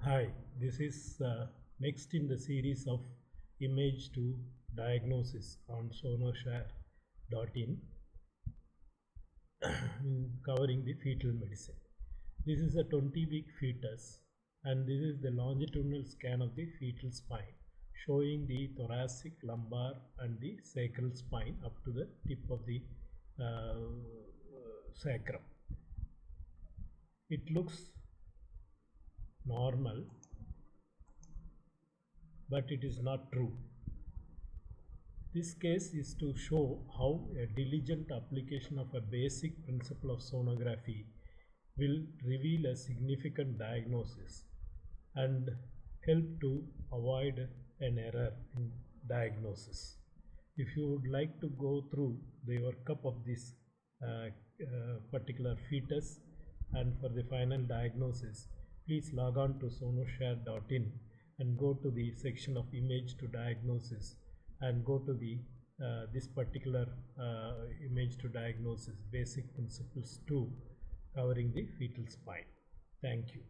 Hi, this is next in the series of image to diagnosis on sonography.in covering the fetal medicine. This is a 20-week fetus and this is the longitudinal scan of the fetal spine showing the thoracic, lumbar and the sacral spine up to the tip of the sacrum. It looks normal, but it is not true. This case is to show how a diligent application of a basic principle of sonography will reveal a significant diagnosis and help to avoid an error in diagnosis. If you would like to go through the workup of this particular fetus and for the final diagnosis, please log on to sonography.in and go to the section of image to diagnosis and go to the this particular image to diagnosis basic principles 2 covering the fetal spine. Thank you.